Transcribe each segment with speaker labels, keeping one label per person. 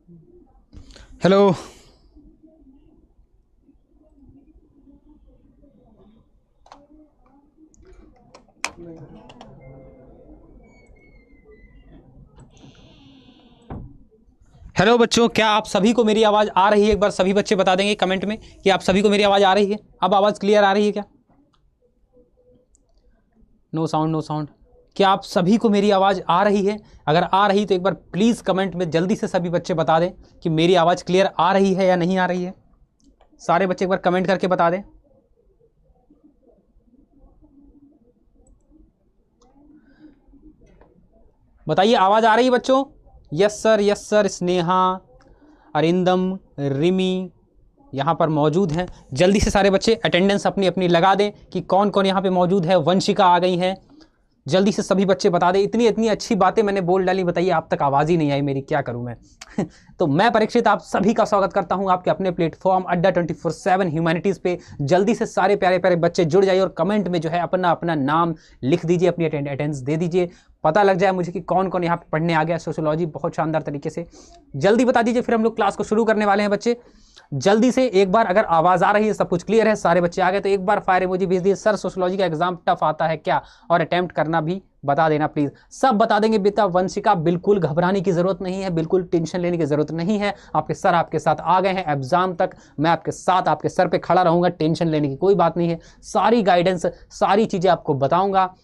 Speaker 1: Hello. Hello बच्चों, क्या आप सभी को मेरी आवाज़ आ रही है? एक बार सभी बच्चे बता देंगे कमेंट में कि आप सभी को मेरी आवाज़ आ रही है। अब आवाज़ क्लियर आ रही है क्या? No sound, no sound. क्या आप सभी को मेरी आवाज़ आ रही है? अगर आ रही तो एक बार प्लीज़ कमेंट में जल्दी से सभी बच्चे बता दें कि मेरी आवाज़ क्लियर आ रही है या नहीं आ रही है। सारे बच्चे एक बार कमेंट करके बता दें। बताइए, आवाज़ आ रही है बच्चों? Yes sir, yes sir. Sneha, Arindam, Rimi यहाँ पर मौजूद हैं। जल्दी से सारे बच्चे अटेंडेंस अपनी अपनी लगा दें कि कौन कौन यहाँ पे मौजूद है। वंशिका आ गई है। जल्दी से सभी बच्चे बता दें। इतनी इतनी अच्छी बातें मैंने बोल डाली, बताइए आप तक आवाज़ ही नहीं आई मेरी, क्या करूं मैं। तो मैं परीक्षित आप सभी का स्वागत करता हूं आपके अपने प्लेटफॉर्म अड्डा 24/7 ह्यूमैनिटीज़ पे। जल्दी से सारे प्यारे प्यारे बच्चे जुड़ जाइए और कमेंट में जो है अपना अपना नाम लिख दीजिए, अपनी अटेंडेंस दे दीजिए, पता लग जाए मुझे कि कौन कौन यहाँ पे पढ़ने आ गया। सोशियोलॉजी बहुत शानदार तरीके से जल्दी बता दीजिए, फिर हम लोग क्लास को शुरू करने वाले हैं। बच्चे जल्दी से एक बार, अगर आवाज़ आ रही है, सब कुछ क्लियर है, सारे बच्चे आ गए, तो एक बार फायर इमोजी भेज दिए। सर सोशियोलॉजी का एग्जाम टफ आता है क्या? और अटेम्प्ट करना भी बता देना प्लीज। सब बता देंगे बेटा। वंशिका, बिल्कुल घबराने की जरूरत नहीं है, बिल्कुल टेंशन लेने की जरूरत नहीं है। आपके सर आपके साथ आ गए हैं एग्जाम तक। मैं आपके साथ, आपके सर पे खड़ा रहूंगा, टेंशन लेने की कोई बात नहीं है। सारी गाइडेंस, सारी चीजें आपको बताऊंगा।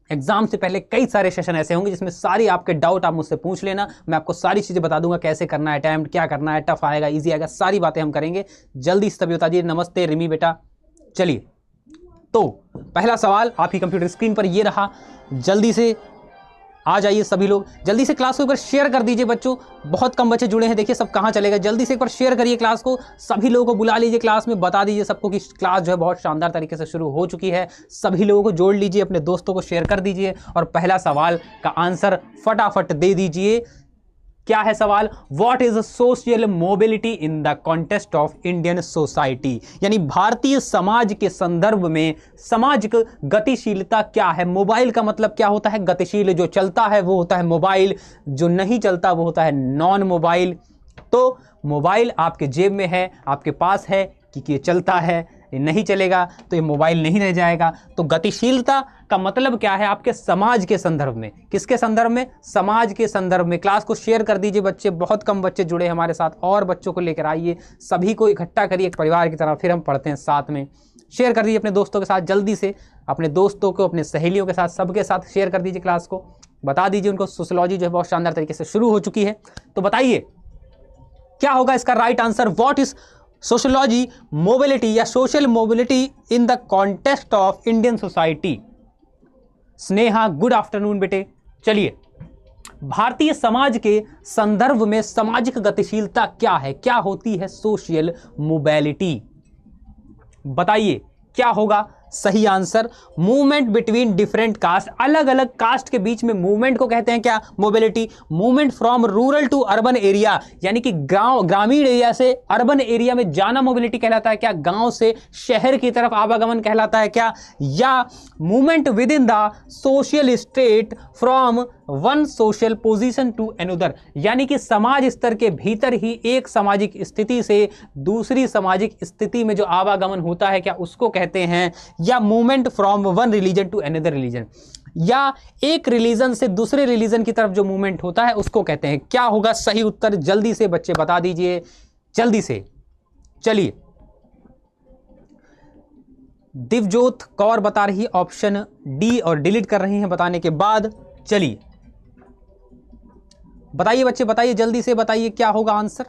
Speaker 1: एग्जाम से पहले कई सारे सेशन ऐसे होंगे जिसमें सारी आपके डाउट आप मुझसे पूछ लेना, मैं आपको सारी चीजें बता दूंगा, कैसे करना है अटेम्प्ट, क्या करना है, टफ आएगा, इजी आएगा, सारी बातें हम करेंगे। जल्दी से तभी बता दीजिए। नमस्ते रिमी बेटा। चलिए, तो पहला सवाल आपकी कंप्यूटर स्क्रीन पर ये रहा। जल्दी से आ जाइए सभी लोग, जल्दी से क्लास को एक बार शेयर कर दीजिए बच्चों। बहुत कम बच्चे जुड़े हैं, देखिए सब कहाँ चले गए। जल्दी से एक बार शेयर करिए क्लास को, सभी लोगों को बुला लीजिए क्लास में, बता दीजिए सबको कि क्लास जो है बहुत शानदार तरीके से शुरू हो चुकी है। सभी लोगों को जोड़ लीजिए, अपने दोस्तों को शेयर कर दीजिए और पहला सवाल का आंसर फटाफट दे दीजिए। क्या है सवाल? What is social mobility in the context of Indian society, यानी भारतीय समाज के संदर्भ में सामाजिक गतिशीलता क्या है। मोबाइल का मतलब क्या होता है? गतिशील। जो चलता है वो होता है मोबाइल, जो नहीं चलता वो होता है नॉन मोबाइल। तो मोबाइल आपके जेब में है, आपके पास है, कि ये चलता है, ये नहीं चलेगा तो ये मोबाइल नहीं रह जाएगा। तो गतिशीलता का मतलब क्या है आपके समाज के संदर्भ में? किसके संदर्भ में? समाज के संदर्भ में। क्लास को शेयर कर दीजिए बच्चे, बहुत कम बच्चे जुड़े हमारे साथ, और बच्चों को लेकर आइए, सभी को इकट्ठा करिए एक परिवार की तरह, फिर हम पढ़ते हैं साथ में। शेयर कर दीजिए अपने दोस्तों के साथ, जल्दी से अपने दोस्तों को, अपने सहेलियों के साथ, सबके साथ शेयर कर दीजिए क्लास को, बता दीजिए उनको सोशियोलॉजी जो है बहुत शानदार तरीके से शुरू हो चुकी है। तो बताइए क्या होगा इसका right answer? What is sociology mobility या social mobility in the context of Indian society. Sneha, good afternoon बेटे। चलिए, भारतीय समाज के संदर्भ में सामाजिक गतिशीलता क्या है, क्या होती है सोशल मोबिलिटी? बताइए क्या होगा सही answer? Movement between different caste, अलग अलग कास्ट के बीच में मूवमेंट को कहते हैं क्या? Mobility. Movement from rural to urban area, यानी कि ग्रामीण एरिया से अर्बन एरिया में जाना मोबिलिटी कहलाता है क्या? गांव से शहर की तरफ आवागमन कहलाता है क्या? या movement within the social state from one social position to another, यानी कि समाज स्तर के भीतर ही एक सामाजिक स्थिति से दूसरी सामाजिक स्थिति में जो आवागमन होता है क्या, उसको कहते हैं? या movement from one religion to another religion, या एक रिलीजन से दूसरे रिलीजन की तरफ जो मूवमेंट होता है उसको कहते हैं? क्या होगा सही उत्तर? जल्दी से बच्चे बता दीजिए, जल्दी से। चलिए, दिवजोत कौर बता रही है ऑप्शन डी और डिलीट कर रही हैं बताने के बाद। चलिए बताइए बच्चे, बताइए जल्दी से, बताइए क्या होगा आंसर।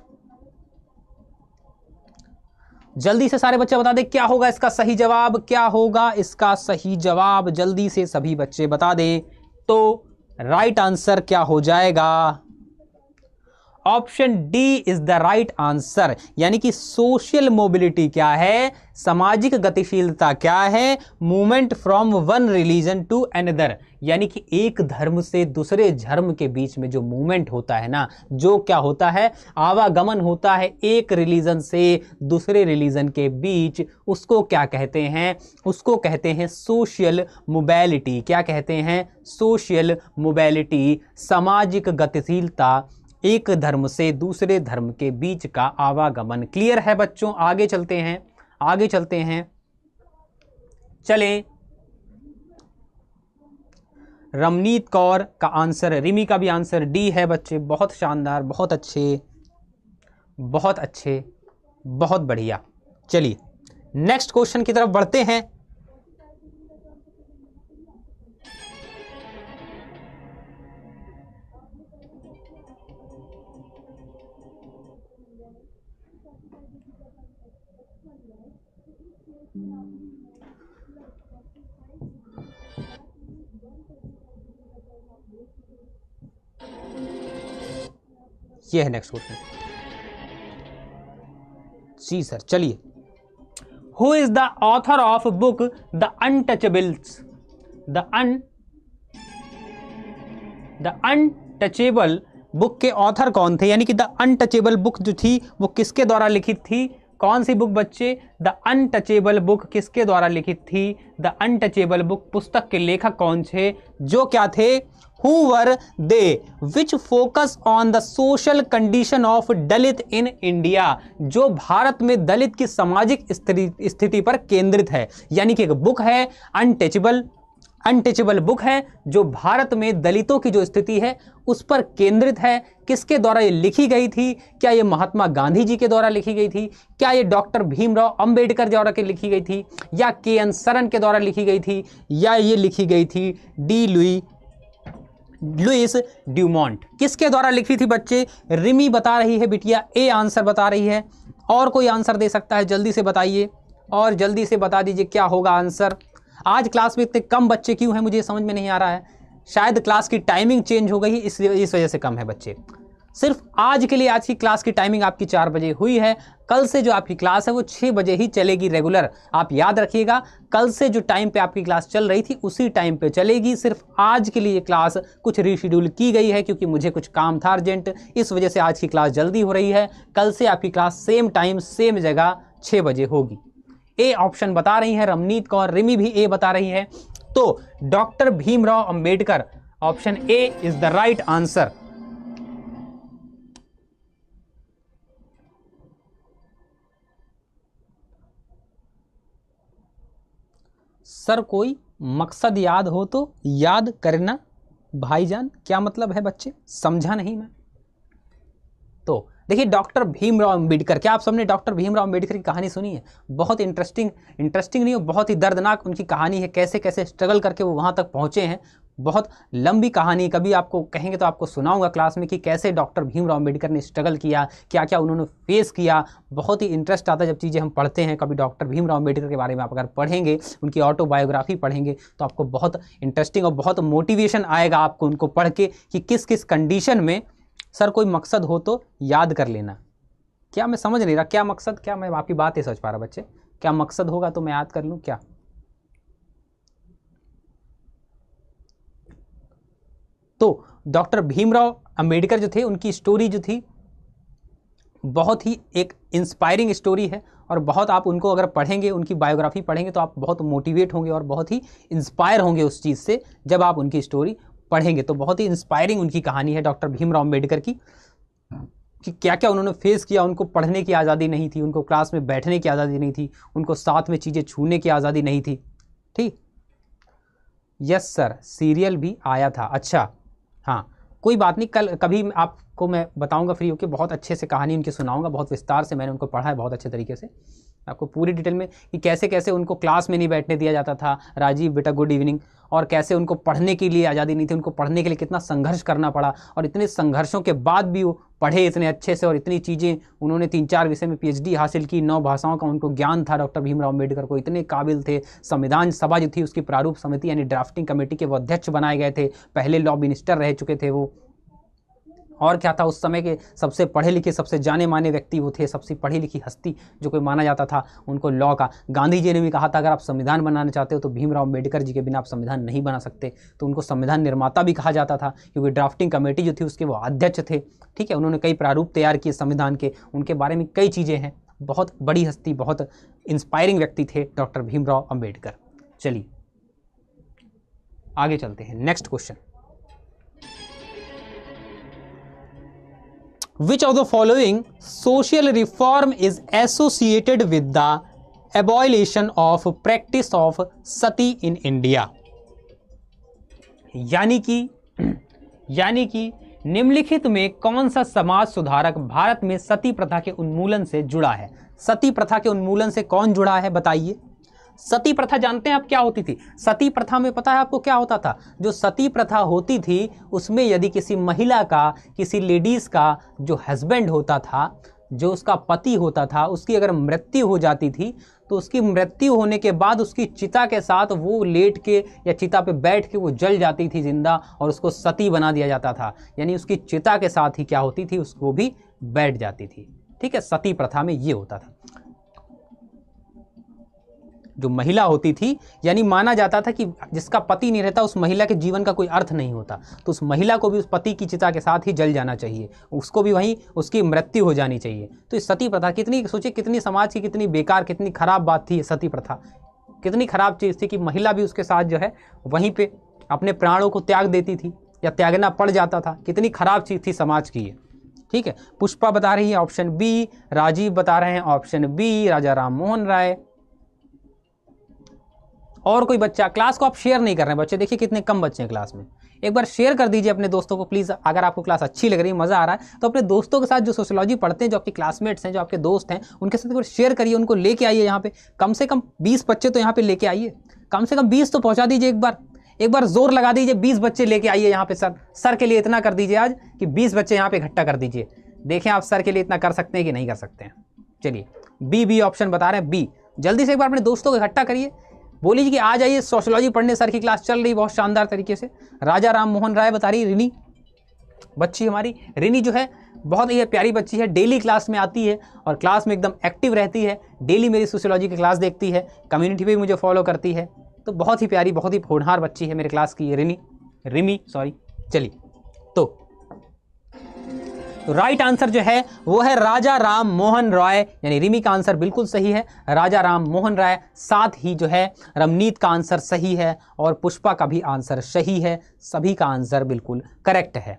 Speaker 1: जल्दी से सारे बच्चे बता दें क्या होगा इसका सही जवाब, क्या होगा इसका सही जवाब, जल्दी से सभी बच्चे बता दें। तो राइट आंसर क्या हो जाएगा? Option D is the right answer, यानी कि सोशल मोबिलिटी क्या है, सामाजिक गतिशीलता क्या है? Movement from one religion to another, यानी कि एक धर्म से दूसरे धर्म के बीच में जो मूवमेंट होता है ना, जो क्या होता है, आवागमन होता है एक रिलीजन से दूसरे रिलीजन के बीच, उसको क्या कहते हैं? उसको कहते हैं सोशल मोबिलिटी। क्या कहते हैं? सोशल मोबिलिटी, सामाजिक गतिशीलता। एक धर्म से दूसरे धर्म के बीच का आवागमन। क्लियर है बच्चों? आगे चलते हैं, आगे चलते हैं, चलें। रमनीत कौर का आंसर, रिमी का भी आंसर डी है बच्चे। बहुत शानदार, बहुत अच्छे, बहुत अच्छे, बहुत बढ़िया। चलिए नेक्स्ट क्वेश्चन की तरफ बढ़ते हैं। ये है नेक्स्ट क्वेश्चन। जी सर, चलिए। Who is the author of book the untouchables? The untouchable book के ऑथर कौन थे? यानी कि द अनटचेबल बुक जो थी वो किसके द्वारा लिखित थी? कौन सी बुक बच्चे? द अनटचेबल बुक किसके द्वारा लिखित थी? द अनटचेबल बुक पुस्तक के लेखक कौन थे? जो क्या थे? Who were they? Which focus on the social condition of Dalit in India? जो भारत में दलित की सामाजिक स्थिति पर केंद्रित है। यानी कि एक बुक है अनटचेबल बुक है जो भारत में दलितों की जो स्थिति है उस पर केंद्रित है। किसके द्वारा ये लिखी गई थी? क्या ये महात्मा गांधी जी के द्वारा लिखी गई थी? क्या ये डॉक्टर भीमराव अंबेडकर द्वारा के लिखी गई थी? या के.एन. सरन के द्वारा लिखी गई थी? या ये लिखी गई थी लुइस ड्यूमोंट? किसके द्वारा लिखी थी बच्चे? रिमी बता रही है बिटिया, ए आंसर बता रही है। और कोई आंसर दे सकता है? जल्दी से बताइए और जल्दी से बता दीजिए क्या होगा आंसर। आज क्लास में इतने कम बच्चे क्यों हैं मुझे समझ में नहीं आ रहा है। शायद क्लास की टाइमिंग चेंज हो गई, इस वजह से कम है बच्चे। सिर्फ आज के लिए आज की क्लास की टाइमिंग आपकी 4 बजे हुई है। कल से जो आपकी क्लास है वो 6 बजे ही चलेगी रेगुलर। आप याद रखिएगा, कल से जो टाइम पे आपकी क्लास चल रही थी उसी टाइम पे चलेगी। सिर्फ आज के लिए क्लास कुछ रीशेड्यूल की गई है क्योंकि मुझे कुछ काम था अर्जेंट, इस वजह से आज की क्लास जल्दी हो रही है। कल से आपकी क्लास सेम टाइम सेम जगह 6 बजे होगी। ए ऑप्शन बता रही है रमनीत कौर, रिमी भी ए बता रही है। तो doctor Bhimrao Ambedkar, option A is the right answer. Sir कोई मकसद याद हो तो याद करना भाईजान। क्या मतलब है बच्चे? समझा नहीं मैं। तो देखिए डॉक्टर भीमराव अंबेडकर, क्या आप सबने डॉक्टर भीमराव अंबेडकर की कहानी सुनी है? बहुत इंटरेस्टिंग नहीं हो, बहुत ही दर्दनाक उनकी कहानी है। कैसे कैसे स्ट्रगल करके वो वहाँ तक पहुँचे हैं। बहुत लंबी कहानी, कभी आपको कहेंगे तो आपको सुनाऊंगा क्लास में कि कैसे डॉक्टर भीमराव अंबेडकर ने स्ट्रगल किया, क्या क्या उन्होंने फेस किया। बहुत ही इंटरेस्ट आता है जब चीज़ें हम पढ़ते हैं। कभी डॉक्टर भीमराव अंबेडकर के बारे में आप अगर पढ़ेंगे, उनकी ऑटोबायोग्राफी पढ़ेंगे तो आपको बहुत इंटरेस्टिंग और बहुत मोटिवेशन आएगा आपको उनको पढ़ के कि किस किस कंडीशन में। सर कोई मकसद हो तो याद कर लेना। क्या मैं समझ नहीं रहा क्या मकसद? क्या मैं आपकी बात नहीं समझ पा रहा बच्चे? क्या मकसद होगा तो मैं याद कर लूँ क्या? तो डॉक्टर भीमराव अंबेडकर जो थे उनकी स्टोरी जो थी बहुत ही एक इंस्पायरिंग स्टोरी है और बहुत आप उनको अगर पढ़ेंगे, उनकी बायोग्राफी पढ़ेंगे तो आप बहुत मोटिवेट होंगे और बहुत ही इंस्पायर होंगे उस चीज़ से जब आप उनकी स्टोरी पढ़ेंगे। तो बहुत ही इंस्पायरिंग उनकी कहानी है डॉक्टर भीमराव अंबेडकर की कि क्या क्या उन्होंने फेस किया। उनको पढ़ने की आज़ादी नहीं थी, उनको क्लास में बैठने की आज़ादी नहीं थी, उनको साथ में चीज़ें छूने की आज़ादी नहीं थी। ठीक, यस सर, सीरियल भी आया था। अच्छा हाँ, कोई बात नहीं, कल कभी आपको मैं बताऊंगा फ्री होकर, बहुत अच्छे से कहानी उनकी सुनाऊंगा, बहुत विस्तार से। मैंने उनको पढ़ा है बहुत अच्छे तरीके से, आपको पूरी डिटेल में कि कैसे कैसे उनको क्लास में नहीं बैठने दिया जाता था। राजीव बेटा गुड इवनिंग। और कैसे उनको पढ़ने के लिए आज़ादी नहीं थी, उनको पढ़ने के लिए कितना संघर्ष करना पड़ा और इतने संघर्षों के बाद भी वो पढ़े इतने अच्छे से और इतनी चीज़ें उन्होंने 3-4 विषय में PhD हासिल की, 9 भाषाओं का उनको ज्ञान था। डॉक्टर भीमराव अंबेडकर को इतने काबिल थे। संविधान सभा जो थी उसकी प्रारूप समिति यानी ड्राफ्टिंग कमेटी के वो अध्यक्ष बनाए गए थे। पहले लॉ मिनिस्टर रह चुके थे वो। और क्या था, उस समय के सबसे पढ़े लिखे, सबसे जाने माने व्यक्ति वो थे, सबसे पढ़ी लिखी हस्ती जो कोई माना जाता था उनको लॉ का। गांधी जी ने भी कहा था अगर आप संविधान बनाना चाहते हो तो भीमराव अंबेडकर जी के बिना आप संविधान नहीं बना सकते। तो उनको संविधान निर्माता भी कहा जाता था क्योंकि ड्राफ्टिंग कमेटी जो थी उसके वो अध्यक्ष थे। ठीक है, उन्होंने कई प्रारूप तैयार किए संविधान के, उनके बारे में कई चीज़ें हैं। बहुत बड़ी हस्ती, बहुत इंस्पायरिंग व्यक्ति थे डॉक्टर भीमराव अंबेडकर। चलिए आगे चलते हैं, next question. Which of the following social reform is associated with the abolition of practice of Sati in India. यानी कि निम्नलिखित में कौन सा समाज सुधारक भारत में सती प्रथा के उन्मूलन से जुड़ा है? सती प्रथा के उन्मूलन से कौन जुड़ा है बताइए। सती प्रथा जानते हैं आप क्या होती थी? सती प्रथा में पता है आपको क्या होता था? जो सती प्रथा होती थी उसमें यदि किसी महिला का, किसी लेडीज का जो हस्बैंड होता था, जो उसका पति होता था, उसकी अगर मृत्यु हो जाती थी तो उसकी मृत्यु होने के बाद उसकी चिता के साथ वो लेट के या चिता पे बैठ के वो जल जाती थी जिंदा, और उसको सती बना दिया जाता था। यानी उसकी चिता के साथ ही क्या होती थी, उसको भी बैठ जाती थी। ठीक है, सती प्रथा में ये होता था। जो महिला होती थी, यानी माना जाता था कि जिसका पति नहीं रहता उस महिला के जीवन का कोई अर्थ नहीं होता, तो उस महिला को भी उस पति की चिता के साथ ही जल जाना चाहिए, उसको भी वहीं उसकी मृत्यु हो जानी चाहिए। तो इस सती प्रथा कितनी, सोचिए कितनी समाज की कितनी बेकार, कितनी खराब बात थी ये सती प्रथा। कितनी खराब चीज़ थी कि महिला भी उसके साथ जो है वहीं पर अपने प्राणों को त्याग देती थी या त्यागना पड़ जाता था। कितनी खराब चीज़ थी समाज की ये। ठीक है, पुष्पा बता रही है ऑप्शन बी, राजीव बता रहे हैं ऑप्शन बी, राजा राम मोहन राय। और कोई बच्चा? क्लास को आप शेयर नहीं कर रहे हैं बच्चे, देखिए कितने कम बच्चे हैं क्लास में। एक बार शेयर कर दीजिए अपने दोस्तों को प्लीज़। अगर आपको क्लास अच्छी लग रही है, मज़ा आ रहा है, तो अपने दोस्तों के साथ जो सोशियोलॉजी पढ़ते हैं, जो आपके क्लासमेट्स हैं, जो आपके दोस्त हैं, उनके साथ एक बार शेयर करिए, उनको लेके आइए यहाँ पे। कम से कम 20 बच्चे तो यहाँ पे लेके आइए, कम से कम 20 तो पहुँचा दीजिए। एक बार जोर लगा दीजिए, 20 बच्चे लेके आइए यहाँ पे। सर के लिए इतना कर दीजिए आज कि 20 बच्चे यहाँ पे इकट्ठा कर दीजिए। देखें आप सर के लिए इतना कर सकते हैं कि नहीं कर सकते हैं। चलिए बी ऑप्शन बता रहे हैं, बी। जल्दी से एक बार अपने दोस्तों को इकट्ठा करिए, बोलिए कि आ जाइए सोशियोलॉजी पढ़ने, सर की क्लास चल रही बहुत शानदार तरीके से। राजा राम मोहन राय बता रही रिनी, बच्ची हमारी रिनी जो है बहुत ही प्यारी बच्ची है, डेली क्लास में आती है और क्लास में एकदम एक्टिव रहती है, डेली मेरी सोशियोलॉजी की क्लास देखती है, कम्युनिटी पे मुझे फॉलो करती है। तो बहुत ही प्यारी, बहुत ही होनहार बच्ची है मेरे क्लास की ये रिमी सॉरी। चलिए तो राइट आंसर जो है वो है राजा राम मोहन राय, यानी रिमी का आंसर बिल्कुल सही है, राजा राम मोहन राय। साथ ही जो है रमनीत का आंसर सही है और पुष्पा का भी आंसर सही है। सभी का आंसर बिल्कुल करेक्ट है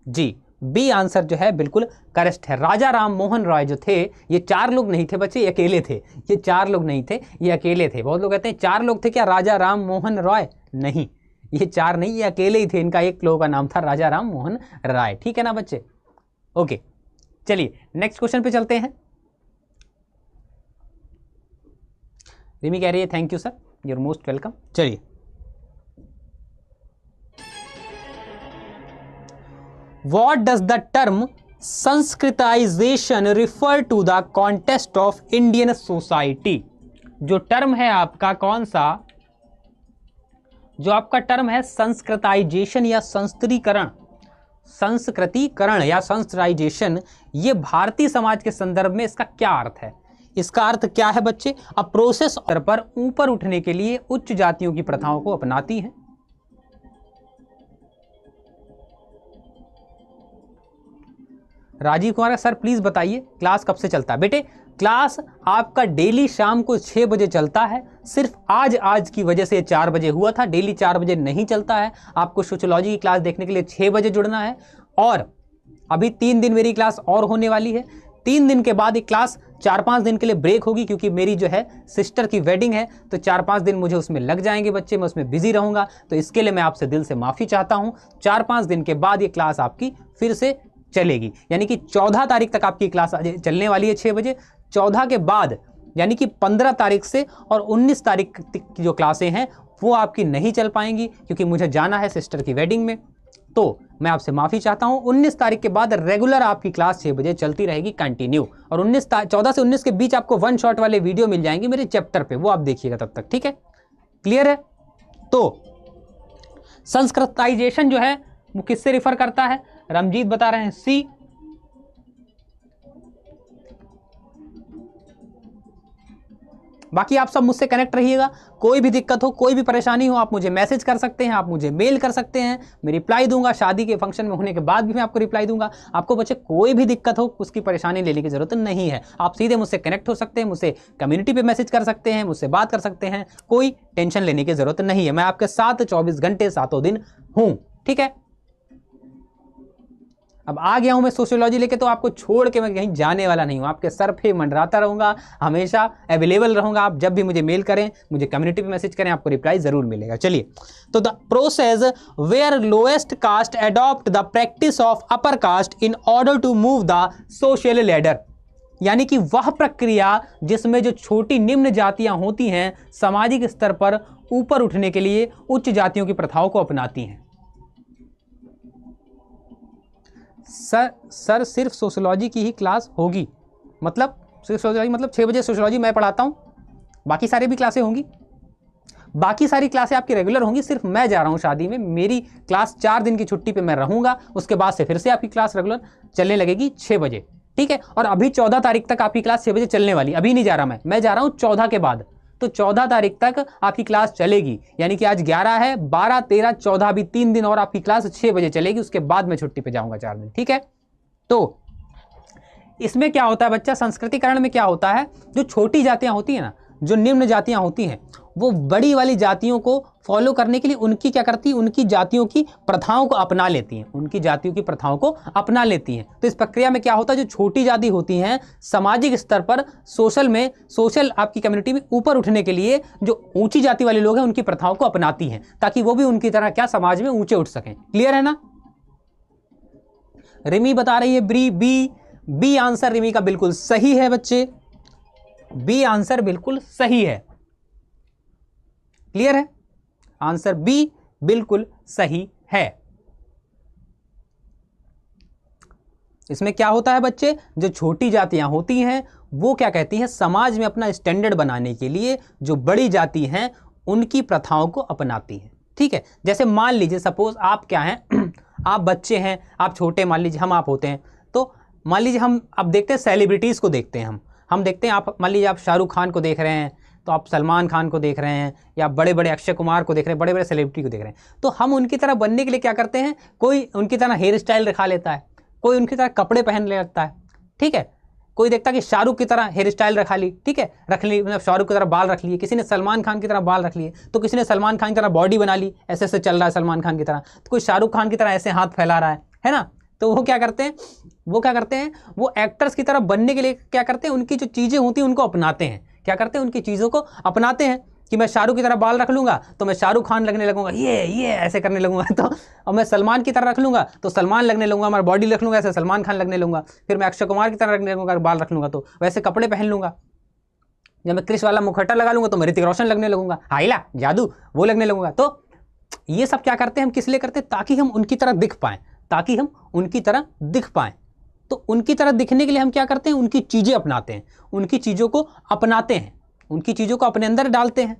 Speaker 1: जी। बी आंसर जो है बिल्कुल करेक्ट है। राजा राम मोहन राय जो थे, ये 4 लोग नहीं थे बच्चे, ये अकेले थे। ये 4 लोग नहीं थे, ये अकेले थे। बहुत लोग कहते हैं 4 लोग थे क्या राजा राम मोहन राय? नहीं, ये 4 नहीं, ये अकेले ही थे। इनका एक लोगों का नाम था राजा राम मोहन राय। ठीक है ना बच्चे? ओके, चलिए नेक्स्ट क्वेश्चन पे चलते हैं। रिमी कह रही है thank you sir, you're most welcome. चलिए what does the term Sanskritization refer to the context of Indian society? जो टर्म है आपका कौन सा, जो आपका टर्म है संस्कृताइजेशन या संस्कृतिकरण या संस्कृताइजेशन, ये भारतीय समाज के संदर्भ में इसका क्या अर्थ है? इसका अर्थ क्या है बच्चे? अ प्रोसेस पर ऊपर उठने के लिए उच्च जातियों की प्रथाओं को अपनाती है। राजीव कुमार सर प्लीज बताइए क्लास कब से चलता है? बेटे क्लास आपका डेली शाम को 6 बजे चलता है। सिर्फ आज की वजह से 4 बजे हुआ था, डेली 4 बजे नहीं चलता है। आपको सोशियोलॉजी की क्लास देखने के लिए 6 बजे जुड़ना है। और अभी 3 दिन मेरी क्लास और होने वाली है। 3 दिन के बाद ये क्लास 4-5 दिन के लिए ब्रेक होगी, क्योंकि मेरी जो है सिस्टर की वेडिंग है, तो 4-5 दिन मुझे उसमें लग जाएंगे बच्चे, मैं उसमें बिजी रहूँगा। तो इसके लिए मैं आपसे दिल से माफ़ी चाहता हूँ। 4-5 दिन के बाद ये क्लास आपकी फिर से चलेगी, यानी कि 14 तारीख तक आपकी क्लास चलने वाली है 6 बजे। 14 के बाद यानी कि 15 तारीख से और 19 तारीख की जो क्लासें हैं वो आपकी नहीं चल पाएंगी, क्योंकि मुझे जाना है सिस्टर की वेडिंग में। तो मैं आपसे माफ़ी चाहता हूं। 19 तारीख के बाद रेगुलर आपकी क्लास 6 बजे चलती रहेगी कंटिन्यू। और 14 से 19 के बीच आपको 1 शॉट वाले वीडियो मिल जाएंगे मेरे चैप्टर पे, वो आप देखिएगा तब तक। ठीक है, क्लियर है? तो संस्कृताइजेशन जो है वो किससे रिफर करता है? रमजीत बता रहे हैं सी। बाकी आप सब मुझसे कनेक्ट रहिएगा। कोई भी दिक्कत हो, कोई भी परेशानी हो, आप मुझे मैसेज कर सकते हैं, आप मुझे मेल कर सकते हैं, मैं रिप्लाई दूंगा। शादी के फंक्शन में होने के बाद भी मैं आपको रिप्लाई दूंगा। आपको बच्चे कोई भी दिक्कत हो, उसकी परेशानी लेने की जरूरत नहीं है। आप सीधे मुझसे कनेक्ट हो सकते हैं, मुझसे कम्युनिटी पे मैसेज कर सकते हैं, मुझसे बात कर सकते हैं। कोई टेंशन लेने की जरूरत नहीं है। मैं आपके साथ 24 घंटे 7 दिन हूं। ठीक है, अब आ गया हूं मैं सोशियोलॉजी लेके, तो आपको छोड़ के मैं कहीं जाने वाला नहीं हूं, आपके सर पे मंडराता रहूंगा, हमेशा अवेलेबल रहूंगा। आप जब भी मुझे मेल करें, मुझे कम्युनिटी पे मैसेज करें, आपको रिप्लाई जरूर मिलेगा। चलिए, तो the process where lowest caste adopt the practice of upper caste in order to move the social ladder, यानी कि वह प्रक्रिया जिसमें जो छोटी निम्न जातियां होती हैं सामाजिक स्तर पर ऊपर उठने के लिए उच्च जातियों की प्रथाओं को अपनाती हैं। सर सिर्फ सोशियोलॉजी की ही क्लास होगी? मतलब सोशियोलॉजी मतलब 6 बजे सोशियोलॉजी मैं पढ़ाता हूं, बाकी सारी भी क्लासें होंगी? बाकी सारी क्लासें आपकी रेगुलर होंगी, सिर्फ मैं जा रहा हूं शादी में, मेरी क्लास 4 दिन की छुट्टी पे मैं रहूंगा, उसके बाद से फिर से आपकी क्लास रेगुलर चलने लगेगी 6 बजे, ठीक है। और अभी 14 तारीख तक आपकी क्लास 6 बजे चलने वाली, अभी नहीं जा रहा मैं जा रहा हूं 14 के बाद, तो 14 तारीख तक आपकी क्लास चलेगी, यानी कि आज 11 है, 12, 13, 14 अभी 3 दिन और आपकी क्लास 6 बजे चलेगी, उसके बाद मैं छुट्टी पे जाऊंगा 4 दिन, ठीक है। तो इसमें क्या होता है बच्चा, संस्कृतिकरण में क्या होता है, जो छोटी जातियां होती हैं ना, जो निम्न जातियां होती हैं, वो बड़ी वाली जातियों को फॉलो करने के लिए उनकी क्या करती है, उनकी जातियों की प्रथाओं को अपना लेती हैं, उनकी जातियों की प्रथाओं को अपना लेती हैं। तो इस प्रक्रिया में क्या होता है, जो छोटी जाति होती हैं सामाजिक स्तर पर सोशल आपकी कम्युनिटी में ऊपर उठने के लिए जो ऊंची जाति वाले लोग हैं उनकी प्रथाओं को अपनाती हैं, ताकि वो भी उनकी तरह क्या समाज में ऊंचे उठ सकें। क्लियर है ना? रिमी बता रही है बी आंसर रिमी का बिल्कुल सही है बच्चे, बी आंसर बिल्कुल सही है। क्लियर है? आंसर बी बिल्कुल सही है। इसमें क्या होता है बच्चे, जो छोटी जातियां होती हैं वो क्या कहती हैं, समाज में अपना स्टैंडर्ड बनाने के लिए जो बड़ी जाति हैं उनकी प्रथाओं को अपनाती हैं, ठीक है। जैसे मान लीजिए सपोज आप क्या हैं आप बच्चे हैं, आप छोटे, मान लीजिए हम आप होते हैं, तो मान लीजिए हम अब देखते हैं सेलिब्रिटीज को देखते हैं, हम देखते हैं, आप मान लीजिए आप शाहरुख खान को देख रहे हैं, तो आप सलमान खान को देख रहे हैं, या बड़े बड़े अक्षय कुमार को देख रहे हैं, बड़े बड़े सेलिब्रिटी को देख रहे हैं, तो हम उनकी तरह बनने के लिए क्या करते हैं, कोई उनकी तरह हेयर स्टाइल रखा लेता है, कोई उनकी तरह कपड़े पहन लगता है, ठीक है। कोई देखता है कि शाहरुख की तरह हेयर स्टाइल रखा ली, ठीक है, रख ली, मतलब शाहरुख की तरह बाल रख लिए, किसी ने सलमान खान की तरह बाल रख लिए, तो किसी ने सलमान खान की तरह बॉडी बना ली, ऐसे ऐसे चल रहा है सलमान खान की तरह, तो कोई शाहरुख खान की तरह ऐसे हाथ फैला रहा है ना। तो वो क्या करते हैं, वो एक्टर्स की तरह बनने के लिए क्या करते हैं, उनकी जो चीज़ें होती हैं उनको अपनाते हैं, क्या करते हैं, उनकी चीज़ों को अपनाते हैं, कि मैं शाहरुख की तरह बाल रख लूंगा तो मैं शाहरुख खान लगने लगूंगा, ये ऐसे करने लगूंगा, तो और मैं सलमान की तरह रख लूंगा तो सलमान लगने लगूंगा, मैं बॉडी रख लूंगा ऐसे सलमान खान लगने लगूंगा, फिर मैं अक्षय कुमार की तरह रखने लगूंगा, बाल रख लूंगा तो वैसे कपड़े पहन लूंगा, जब मैं क्रिश वाला मुखट्टा लगा लूंगा तो मैं ऋतिक रोशन लगने लगूंगा, हाइला जादू वो लगने लगूंगा। तो ये सब क्या करते हैं, हम किस लिए करते हैं, ताकि हम उनकी तरह दिख पाएं, ताकि हम उनकी तरह दिख पाएं। तो उनकी तरह दिखने के लिए हम क्या करते हैं, उनकी चीज़ें अपनाते हैं, उनकी चीज़ों को अपनाते हैं, उनकी चीज़ों को अपने अंदर डालते हैं।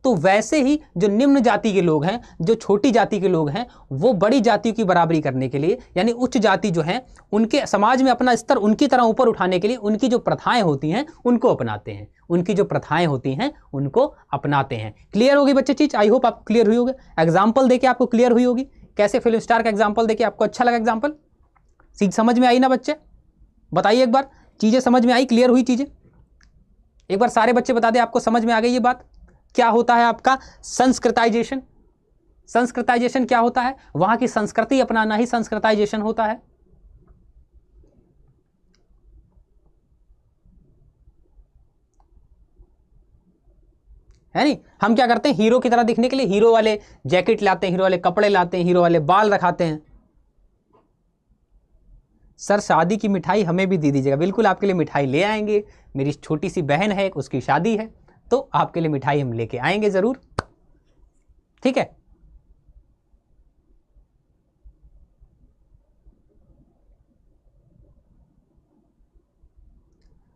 Speaker 1: तो वैसे ही जो निम्न जाति के लोग हैं, जो छोटी जाति के लोग हैं, वो बड़ी जातियों की बराबरी करने के लिए, यानी उच्च जाति जो हैं उनके समाज में अपना स्तर उनकी तरह ऊपर उठाने के लिए उनकी जो प्रथाएं होती हैं उनको अपनाते हैं, उनकी जो प्रथाएं होती हैं उनको अपनाते हैं। क्लियर होगी बच्चे चीज़? आई होप आपको क्लियर हुई होगी, एग्जाम्पल देके आपको क्लियर हुई होगी, कैसे फिल्म स्टार का एग्जाम्पल देके आपको अच्छा लगा एग्जाम्पल, चीज समझ में आई ना बच्चे? बताइए एक बार, चीज़ें समझ में आई, क्लियर हुई चीज़ें? एक बार सारे बच्चे बता दें आपको समझ में आ गई ये बात। क्या होता है आपका संस्कृताइजेशन? संस्कृताइजेशन क्या होता है? वहां की संस्कृति अपनाना ही संस्कृताइजेशन होता है नहीं? हम क्या करते हैं, हीरो की तरह दिखने के लिए हीरो वाले जैकेट लाते हैं, हीरो वाले कपड़े लाते हैं, हीरो वाले बाल रखाते हैं। सर शादी की मिठाई हमें भी दे दीजिएगा। बिल्कुल आपके लिए मिठाई ले आएंगे, मेरी छोटी सी बहन है, उसकी शादी है, तो आपके लिए मिठाई हम लेके आएंगे जरूर, ठीक है।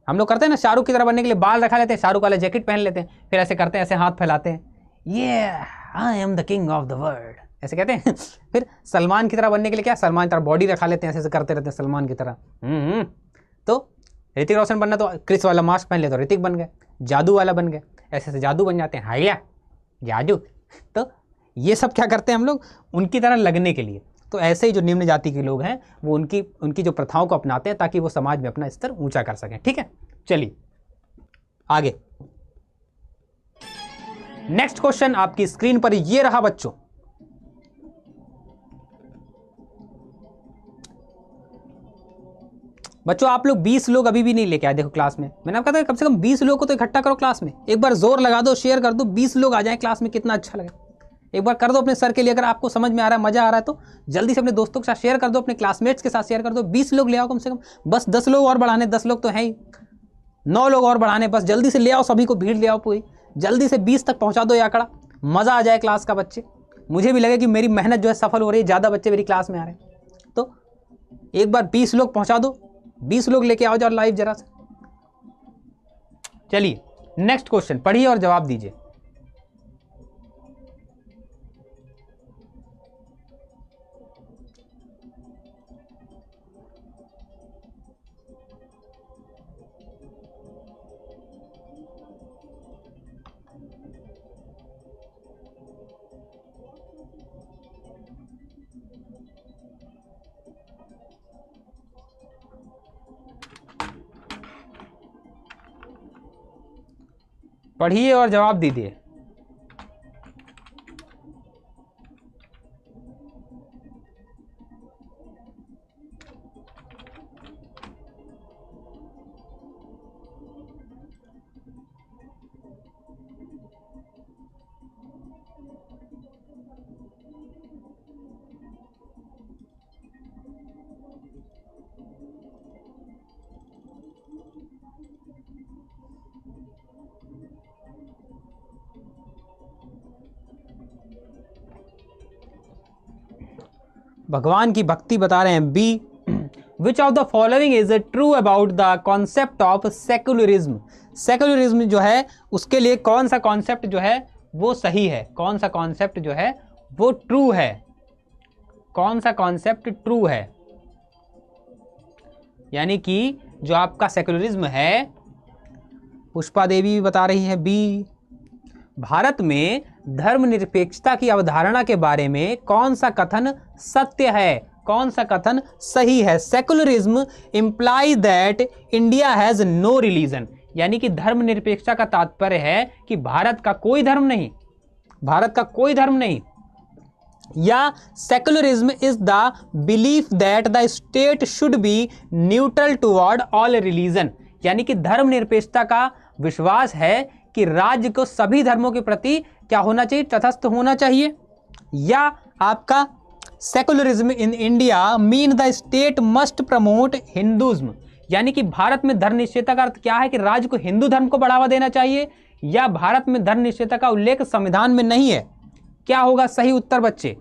Speaker 1: हम लोग करते हैं ना, शाहरुख की तरह बनने के लिए बाल रखा लेते हैं, शाहरुख वाला जैकेट पहन लेते हैं, फिर ऐसे करते हैं, ऐसे हाथ फैलाते हैं, ये I am the king of the world ऐसे कहते हैं। फिर सलमान की तरह बनने के लिए क्या, सलमान की तरह बॉडी रखा लेते हैं, ऐसे करते रहते हैं सलमान की तरह। तो ऋतिक रोशन बनना तो क्रिस वाला मास्क पहन ले तो ऋतिक बन गए, जादू वाला बन गए, ऐसे ऐसे जादू बन जाते हैं, हाइया जादू। तो ये सब क्या करते हैं हम लोग, उनकी तरह लगने के लिए। तो ऐसे ही जो निम्न जाति के लोग हैं वो उनकी जो प्रथाओं को अपनाते हैं ताकि वो समाज में अपना स्तर ऊंचा कर सकें, ठीक है। चलिए आगे, नेक्स्ट क्वेश्चन आपकी स्क्रीन पर ये रहा बच्चों। बच्चों आप लोग 20 लोग अभी भी नहीं लेके आए देखो क्लास में। मैंने आपको कहा था कम से कम 20 लोग को तो इकट्ठा करो क्लास में, एक बार जोर लगा दो, शेयर कर दो, 20 लोग आ जाएं क्लास में, कितना अच्छा लगे। एक बार कर दो अपने सर के लिए, अगर आपको समझ में आ रहा है, मजा आ रहा है तो जल्दी से अपने दोस्तों के साथ शेयर कर दो, अपने क्लासमेट्स के साथ शेयर कर दो। 20 लोग ले आओ कम से कम, बस 10 लोग और बढ़ाने, 10 लोग तो हैं ही, 9 लोग और बढ़ाने, बस जल्दी से ले आओ, सभी को भीड़ ले आओ पूरी, जल्दी से 20 तक पहुंचा दो ये आंकड़ा, मजा आ जाए क्लास का बच्चे, मुझे भी लगे कि मेरी मेहनत जो है सफल हो रही है, ज़्यादा बच्चे मेरी क्लास में आ रहे हैं। तो एक बार 20 लोग पहुंचा दो, 20 लोग लेके आओ जाओ लाइव जरा से। चलिए नेक्स्ट क्वेश्चन पढ़िए और जवाब दीजिए। पढ़िए और जवाब दीजिए। भगवान की भक्ति बता रहे हैं B. Which of the following is true about the concept of secularism. Secularism जो है उसके लिए कौन सा कॉन्सेप्ट जो है वो सही है, कौन सा कॉन्सेप्ट जो है वो ट्रू है, कौन सा कॉन्सेप्ट ट्रू है। यानी कि जो आपका सेक्युलरिज्म है, पुष्पा देवी भी बता रही है बी। भारत में धर्मनिरपेक्षता की अवधारणा के बारे में कौन सा कथन सत्य है, कौन सा कथन सही है। Secularism imply that India has no religion. यानी कि धर्मनिरपेक्षता का तात्पर्य है कि भारत का कोई धर्म नहीं, भारत का कोई धर्म नहीं। या secularism is the belief that the state should be neutral toward all religion. यानी कि धर्मनिरपेक्षता का विश्वास है कि राज्य को सभी धर्मों के प्रति क्या होना चाहिए, तटस्थ होना चाहिए। या आपका secularism in India mean the state must promote Hinduism. यानी कि भारत में धर्म निश्चयता का अर्थ क्या है कि राज्य को हिंदू धर्म को बढ़ावा देना चाहिए, या भारत में धर्म निश्चयता का उल्लेख संविधान में नहीं है। क्या होगा सही उत्तर बच्चे,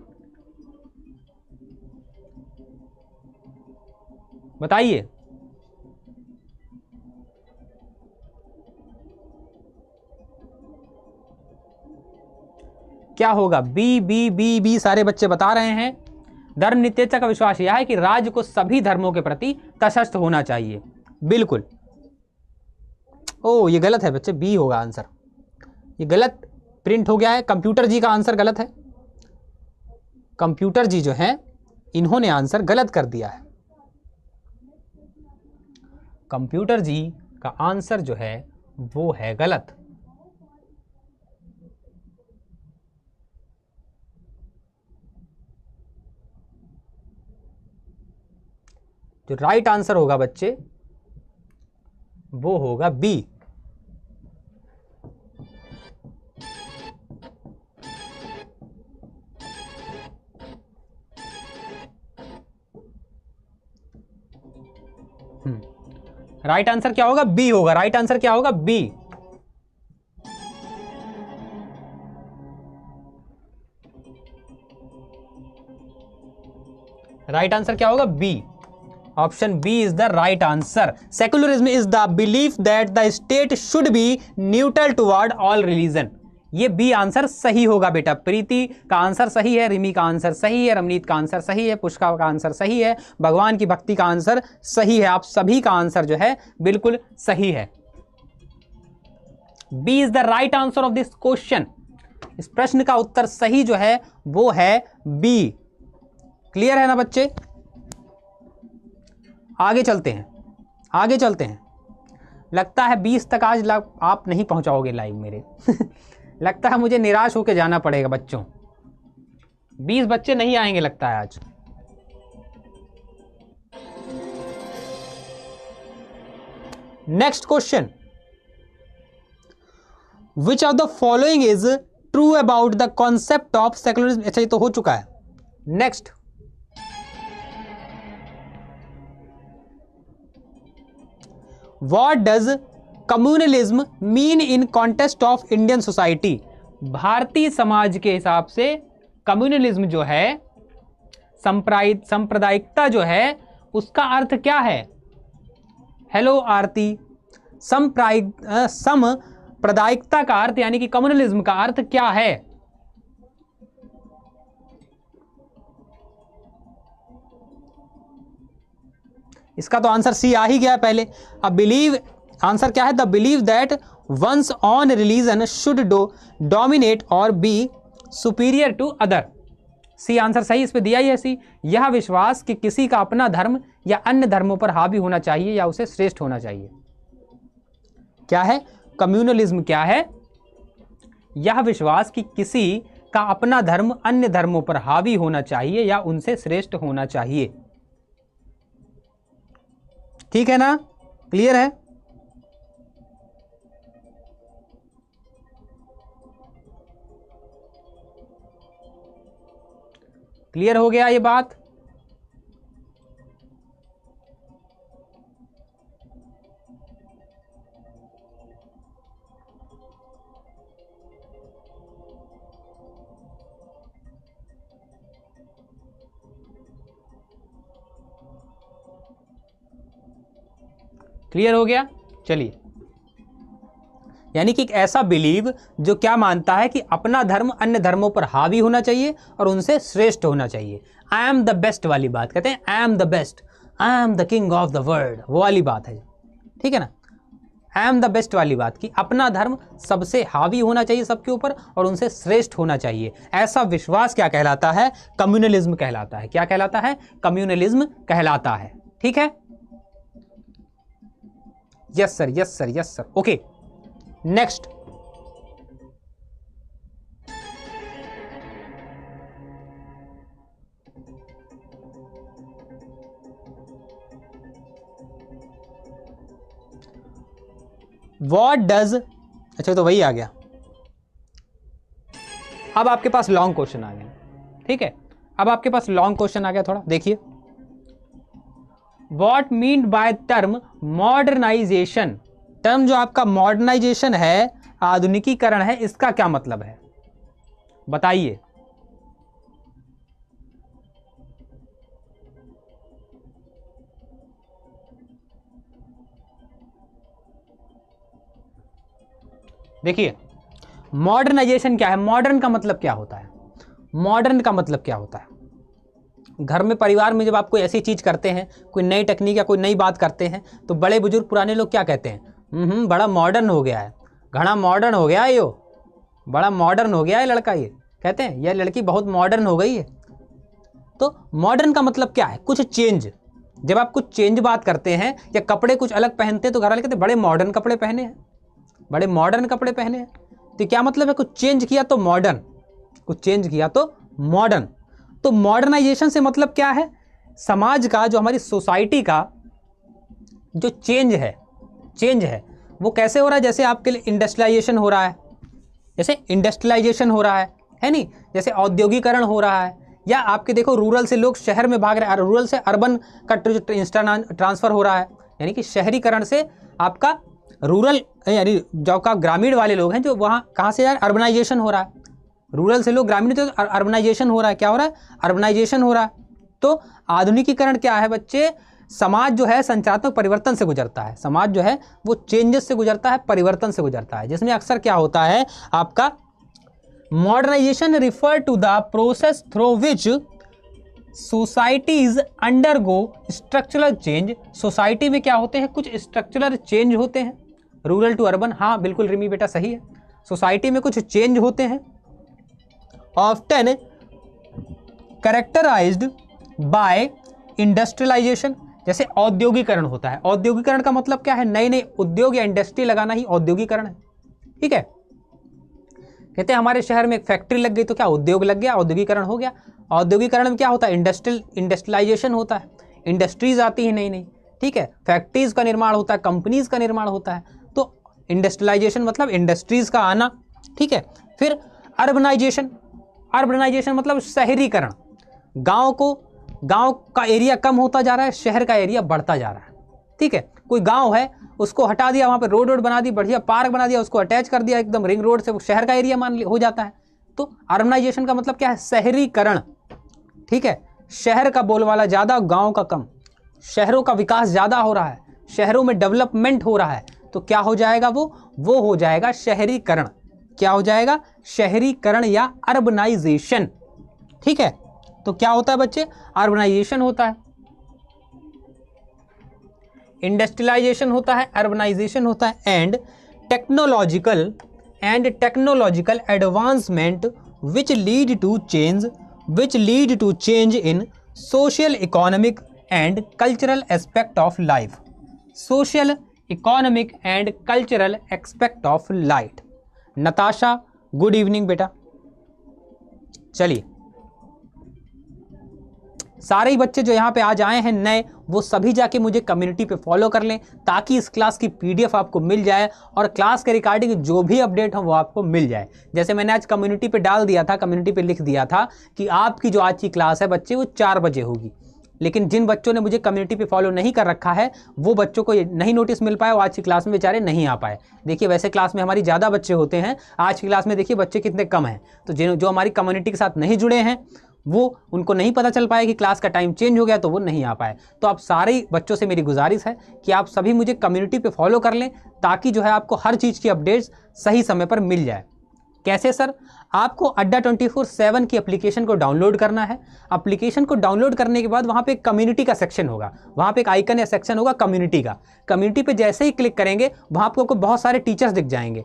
Speaker 1: बताइए। क्या होगा, बी बी बी बी सारे बच्चे बता रहे हैं। धर्म नित्यता का विश्वास यह है कि राज्य को सभी धर्मों के प्रति तटस्थ होना चाहिए। बिल्कुल। ओ ये गलत है बच्चे, बी होगा आंसर, ये गलत प्रिंट हो गया है। कंप्यूटर जी का आंसर गलत है, कंप्यूटर जी जो है इन्होंने आंसर गलत कर दिया है। कंप्यूटर जी का आंसर जो है वो है गलत। जो राइट आंसर होगा बच्चे वो होगा बी। राइट आंसर क्या होगा, बी होगा। राइट आंसर क्या होगा, बी। राइट आंसर क्या होगा, B. Option B is the right answer. Secularism is the belief that the state should be neutral toward all religion. ये बी आंसर सही होगा बेटा। प्रीति का आंसर सही है, रिमी का आंसर सही है, रमनीत का आंसर सही है, पुष्का का आंसर सही है, भगवान की भक्ति का आंसर सही है। आप सभी का आंसर जो है बिल्कुल सही है। B is the right answer of this question. इस प्रश्न का उत्तर सही जो है वो है बी। क्लियर है ना बच्चे? आगे चलते हैं, आगे चलते हैं। लगता है 20 तक आज आप नहीं पहुंचाओगे लाइव मेरे लगता है मुझे निराश होकर जाना पड़ेगा बच्चों। 20 बच्चे नहीं आएंगे लगता है आज। Next question, which of the following is true about the concept of secularism. अच्छा, ये तो हो चुका है। Next, what does communalism mean in context of Indian society. Bharatiya Samaj के हिसाब से कम्युनलिज्म जो है, सांप्रदायिकता जो है, उसका अर्थ क्या है। हेलो आरती, सांप्रदायिकता का अर्थ यानी कि कम्युनलिज्म का अर्थ क्या है। इसका तो आंसर सी आ ही गया पहले। अब बिलीव, आंसर क्या है, the believe that one's own religion should dominate और be superior to other. C answer सही, इस पे दिया ही है सी। यह विश्वास कि किसी का अपना धर्म या अन्य धर्मों पर हावी होना चाहिए या उसे श्रेष्ठ होना चाहिए। क्या है कम्युनलिज्म, क्या है, यह विश्वास कि किसी का अपना धर्म अन्य धर्मों पर हावी होना चाहिए या उनसे श्रेष्ठ होना चाहिए। ठीक है ना, क्लियर है। क्लियर हो गया ये बात। क्लियर हो गया। चलिए, यानी कि एक ऐसा बिलीव जो क्या मानता है कि अपना धर्म अन्य धर्मों पर हावी होना चाहिए और उनसे श्रेष्ठ होना चाहिए। आई एम द बेस्ट वाली बात, कहते हैं I am the best, I am the king of the world, वो वाली बात है। ठीक है ना, आई एम द बेस्ट वाली बात कि अपना धर्म सबसे हावी होना चाहिए सबके ऊपर और उनसे श्रेष्ठ होना चाहिए। ऐसा विश्वास क्या कहलाता है, कम्युनलिज्म कहलाता है। क्या कहलाता है, कम्युनलिज्म कहलाता है। ठीक है, yes sir, yes sir, yes sir, okay. Next, what does, अच्छा तो वही आ गया। अब आपके पास लॉन्ग क्वेश्चन आ गया। ठीक है, अब आपके पास लॉन्ग क्वेश्चन आ गया, थोड़ा देखिए। What mean by term modernization. Term जो आपका मॉडर्नाइजेशन है, आधुनिकीकरण है, इसका क्या मतलब है बताइए। देखिए, मॉडर्नाइजेशन क्या है, मॉडर्न का मतलब क्या होता है, मॉडर्न का मतलब क्या होता है। घर में परिवार में जब आप कोई ऐसी चीज़ करते हैं, कोई नई टेक्निक या कोई नई बात करते हैं, तो बड़े बुजुर्ग पुराने लोग क्या कहते हैं, बड़ा मॉडर्न हो गया है, घना मॉडर्न हो गया है, यो बड़ा मॉडर्न हो गया है लड़का, ये कहते हैं यह लड़की बहुत मॉडर्न हो गई है। तो मॉडर्न का मतलब क्या है, कुछ चेंज। जब आप कुछ चेंज बात करते हैं या कपड़े कुछ अलग पहनते हैं तो घर वाले कहते हैं बड़े मॉडर्न कपड़े पहने हैं, बड़े मॉडर्न कपड़े पहने हैं। तो क्या मतलब है, कुछ चेंज किया तो मॉडर्न, कुछ चेंज किया तो मॉडर्न। तो मॉडर्नाइजेशन से मतलब क्या है, समाज का, जो हमारी सोसाइटी का जो चेंज है वो कैसे हो रहा है। जैसे आपके लिए इंडस्ट्रियलाइजेशन हो रहा है, जैसे इंडस्ट्रियलाइजेशन हो रहा है नहीं, जैसे औद्योगिकरण हो रहा है, या आपके देखो रूरल से लोग शहर में भाग रहे हैं, रूरल से अर्बन का ट्रांसफर हो रहा है, यानी कि शहरीकरण से आपका रूरल, यानी जो का ग्रामीण वाले लोग हैं जो वहाँ कहाँ से यार अर्बनाइजेशन हो रहा है, रूरल से लोग ग्रामीण, तो अर्बनाइजेशन हो रहा है। क्या हो रहा है, अर्बनाइजेशन हो रहा है। तो आधुनिकीकरण क्या है बच्चे, समाज जो है संचारात्मक परिवर्तन से गुजरता है, समाज जो है वो चेंजेस से गुजरता है, परिवर्तन से गुजरता है, जिसमें अक्सर क्या होता है आपका modernization refer to the process through which societies undergo structural change. Society में क्या होते हैं, कुछ स्ट्रक्चरल चेंज होते हैं। रूरल टू अर्बन, हाँ बिल्कुल रिमी बेटा सही है, सोसाइटी में कुछ चेंज होते हैं। ऑफ्टन कैरेक्टराइज्ड बाय इंडस्ट्रियलाइजेशन, जैसे औद्योगिकरण होता है। औद्योगिकरण का मतलब क्या है, नए नए उद्योग या इंडस्ट्री लगाना ही औद्योगिकरण है। ठीक है, कहते हैं हमारे शहर में एक फैक्ट्री लग गई तो क्या उद्योग लग गया, औद्योगिकरण हो गया। औद्योगिकरण में क्या होता है, इंडस्ट्रियलाइजेशन होता है, इंडस्ट्रीज आती है नई नई। ठीक है, फैक्ट्रीज का निर्माण होता है, कंपनीज का निर्माण होता है। तो इंडस्ट्रियलाइजेशन मतलब इंडस्ट्रीज का आना, ठीक है। फिर अर्बनाइजेशन, अर्बनाइजेशन मतलब शहरीकरण, गांव का एरिया कम होता जा रहा है, शहर का एरिया बढ़ता जा रहा है, ठीक है। कोई गांव है उसको हटा दिया, वहां पे रोड बना दी, बढ़िया पार्क बना दिया, उसको अटैच कर दिया एकदम रिंग रोड से, वो शहर का एरिया हो जाता है। तो अर्बनाइजेशन का मतलब क्या है, शहरीकरण, ठीक है। शहर का बोलबाला ज्यादा, गांव का कम, शहरों का विकास ज्यादा हो रहा है, शहरों में डेवलपमेंट हो रहा है, तो क्या हो जाएगा, वो हो जाएगा शहरीकरण। क्या हो जाएगा, शहरीकरण या अर्बनाइजेशन, ठीक है। तो क्या होता है बच्चे, अर्बनाइजेशन होता है, इंडस्ट्रियलाइजेशन होता है, अर्बनाइजेशन होता है, and technological advancement which lead to change in social economic and cultural aspect of life, social economic and cultural aspect of life. Natasha good evening बेटा। चलिए, सारे ही बच्चे जो यहाँ पे आज आए हैं नए, वो सभी जाके मुझे कम्युनिटी पे फॉलो कर लें, ताकि इस क्लास की पीडीएफ आपको मिल जाए और क्लास के रिगार्डिंग जो भी अपडेट हो वो आपको मिल जाए। जैसे मैंने आज कम्युनिटी पे डाल दिया था, कम्युनिटी पे लिख दिया था कि आपकी जो आज की क्लास है बच्चे वो 4 बजे होगी, लेकिन जिन बच्चों ने मुझे कम्युनिटी पे फॉलो नहीं कर रखा है वो बच्चों को नहीं नोटिस मिल पाया, वो आज की क्लास में बेचारे नहीं आ पाए। देखिए वैसे क्लास में हमारी ज़्यादा बच्चे होते हैं, आज की क्लास में देखिए बच्चे कितने कम हैं। तो जो हमारी कम्युनिटी के साथ नहीं जुड़े हैं वो, उनको नहीं पता चल पाया कि क्लास का टाइम चेंज हो गया, तो वो नहीं आ पाए। तो आप सारे बच्चों से मेरी गुजारिश है कि आप सभी मुझे कम्युनिटी पे फॉलो कर लें, ताकि जो है आपको हर चीज़ की अपडेट्स सही समय पर मिल जाए। कैसे सर, आपको अड्डा 24/7 की एप्लीकेशन को डाउनलोड करना है। एप्लीकेशन को डाउनलोड करने के बाद वहाँ पे एक कम्युनिटी का सेक्शन होगा, वहाँ पे एक आइकन या सेक्शन होगा कम्युनिटी का। कम्युनिटी पे जैसे ही क्लिक करेंगे वहाँ आपको बहुत सारे टीचर्स दिख जाएंगे।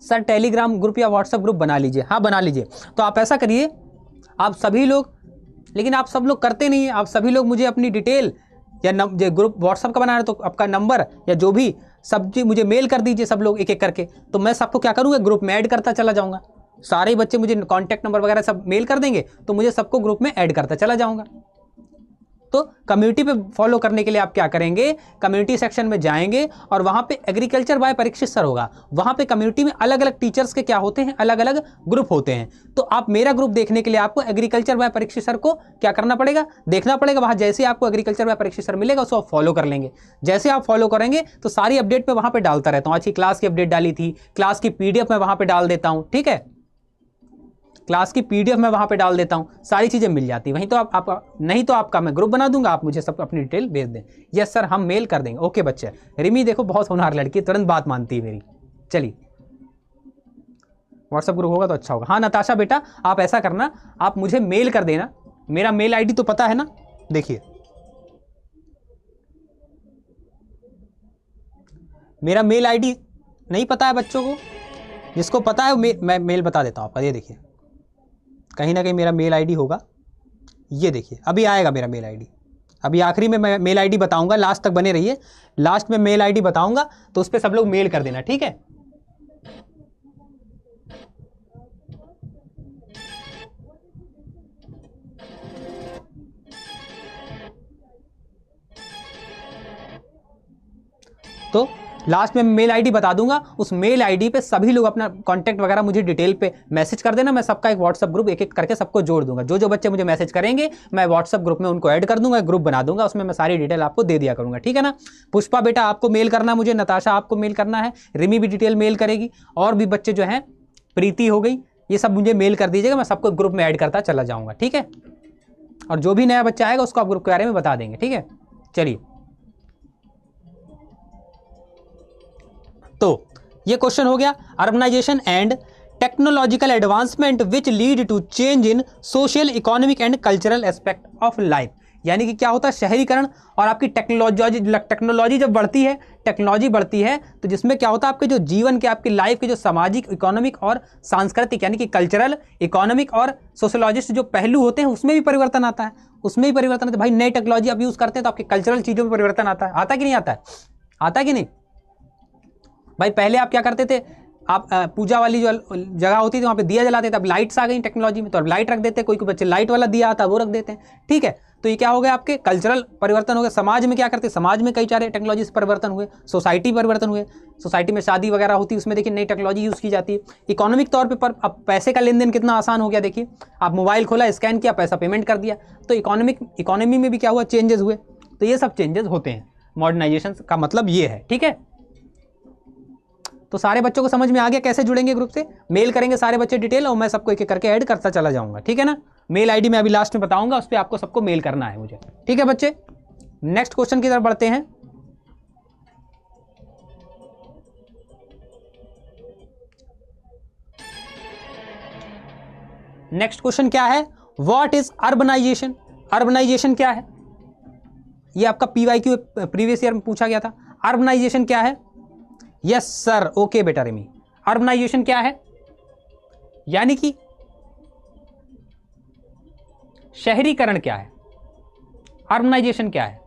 Speaker 1: सर टेलीग्राम ग्रुप या व्हाट्सएप ग्रुप बना लीजिए, हाँ बना लीजिए। तो आप ऐसा करिए, आप सभी लोग, लेकिन आप सब लोग करते नहीं हैं, आप सभी लोग मुझे अपनी डिटेल या ग्रुप व्हाट्सएप का बनाना है तो आपका नंबर या जो भी सब चीज मुझे मेल कर दीजिए, सब लोग एक एक करके। तो मैं सबको क्या करूँगा, ग्रुप में ऐड करता चला जाऊँगा। सारे बच्चे मुझे कॉन्टैक्ट नंबर वगैरह सब मेल कर देंगे, तो मुझे सबको ग्रुप में ऐड करता चला जाऊँगा। तो कम्युनिटी पे फॉलो करने के लिए आप क्या करेंगे, कम्युनिटी सेक्शन में जाएंगे और वहाँ पे एग्रीकल्चर बाय परीक्षित सर होगा। वहाँ पे कम्युनिटी में अलग अलग टीचर्स के क्या होते हैं, अलग अलग ग्रुप होते हैं। तो आप मेरा ग्रुप देखने के लिए आपको एग्रीकल्चर बाय परीक्षित सर को क्या करना पड़ेगा, देखना पड़ेगा। वहाँ जैसे आपको एग्रीकल्चर बाय परीक्षित सर मिलेगा उसको आप फॉलो कर लेंगे। जैसे आप फॉलो करेंगे तो सारी अपडेट मैं वहाँ पर डालता रहता हूँ। आज की क्लास की अपडेट डाली थी, क्लास की पीडीएफ मैं वहाँ पर डाल देता हूँ, ठीक है। क्लास की पीडीएफ मैं वहाँ पे डाल देता हूँ, सारी चीज़ें मिल जाती। वहीं तो आप नहीं तो आपका मैं ग्रुप बना दूंगा, आप मुझे सब अपनी डिटेल भेज दें। यस सर हम मेल कर देंगे। ओके बच्चे, रिमी देखो बहुत होनहार लड़की, तुरंत बात मानती है मेरी। चलिए व्हाट्सएप ग्रुप होगा तो अच्छा होगा। हाँ नताशा बेटा आप ऐसा करना, आप मुझे मेल कर देना। मेरा मेल आईडी तो पता है ना, देखिए मेरा मेल आईडी नहीं पता है बच्चों को, जिसको पता है मैं मेल बता देता हूँ आपका। ये देखिए कहीं ना कहीं मेरा मेल आईडी होगा, ये देखिए अभी आएगा मेरा मेल आईडी। अभी आखिरी में मैं मेल आईडी बताऊंगा, लास्ट तक बने रहिए, लास्ट में मेल आईडी बताऊंगा तो उस पर सब लोग मेल कर देना, ठीक है। तो लास्ट में मेल आईडी बता दूंगा, उस मेल आईडी पे सभी लोग अपना कांटेक्ट वगैरह मुझे डिटेल पे मैसेज कर देना। मैं सबका एक व्हाट्सएप ग्रुप एक एक करके सबको जोड़ दूंगा। जो जो बच्चे मुझे मैसेज करेंगे मैं व्हाट्सएप ग्रुप में उनको ऐड कर दूंगा, ग्रुप बना दूंगा, उसमें मैं सारी डिटेल आपको दे दिया करूंगा, ठीक है ना। पुष्पा बेटा आपको मेल करना, मुझे नताशा आपको मेल करना है, रिमी भी डिटेल मेल करेगी, और भी बच्चे जो हैं, प्रीति हो गई, ये सब मुझे मेल कर दीजिएगा, मैं सबको ग्रुप में ऐड करता चला जाऊँगा, ठीक है। और जो भी नया बच्चा आएगा उसको आप ग्रुप के बारे में बता देंगे, ठीक है। चलिए तो ये क्वेश्चन हो गया, urbanization and technological advancement which lead to change in social economic and cultural aspect of life. यानी कि क्या होता है, शहरीकरण और आपकी टेक्नोलॉजी जब बढ़ती है, टेक्नोलॉजी बढ़ती है तो जिसमें क्या होता है, आपके जो जीवन के, आपकी लाइफ के जो सामाजिक, इकोनॉमिक और सांस्कृतिक यानी कि कल्चरल, इकोनॉमिक और सोशोलॉजिस्ट जो पहलू होते हैं उसमें भी परिवर्तन आता है, उसमें भी परिवर्तन आता है। भाई नई टेक्नोलॉजी आप यूज़ करते हैं तो आपकी कल्चरल चीज़ों में परिवर्तन आता है, आता कि नहीं आता है, आता कि नहीं भाई। पहले आप क्या करते थे, आप पूजा वाली जो जगह होती थी वहाँ पे दिया जलाते थे, अब लाइट्स आ गई टेक्नोलॉजी में तो अब लाइट रख देते, कोई बच्चे लाइट वाला दिया आता वो रख देते हैं, ठीक है। तो ये क्या हो गया, आपके कल्चरल परिवर्तन हो गया। समाज में क्या करते, समाज में कई सारे टेक्नोलॉजी से परिवर्तन हुए, सोसाइटी परिवर्तन हुए, सोसाइटी में शादी वगैरह होती है उसमें देखिए नई टेक्नोलॉजी यूज़ की जाती है। इकोनॉमिक तौर पर अब पैसे का लेन देन कितना आसान हो गया, देखिए आप मोबाइल खोला, स्कैन किया, पैसा पेमेंट कर दिया, तो इकोनॉमी में भी क्या हुआ, चेंजेस हुए। तो ये सब चेंजेस होते हैं, मॉडर्नाइजेशन का मतलब ये है, ठीक है। तो सारे बच्चों को समझ में आ गया कैसे जुड़ेंगे ग्रुप से, मेल करेंगे सारे बच्चे डिटेल, और मैं सबको एक एक करके ऐड करता चला जाऊंगा, ठीक है ना। मेल आईडी मैं अभी लास्ट में बताऊंगा, उस पर आपको सबको मेल करना है मुझे, ठीक है बच्चे। नेक्स्ट क्वेश्चन की तरफ बढ़ते हैं। नेक्स्ट क्वेश्चन क्या है, व्हाट इज अर्बनाइजेशन। अर्बनाइजेशन क्या है, ये आपका PYQ प्रीवियस ईयर में पूछा गया था। अर्बनाइजेशन क्या है, यस सर, ओके बेटा रिमी। अर्बनाइजेशन क्या है, यानी कि शहरीकरण क्या है, अर्बनाइजेशन क्या है।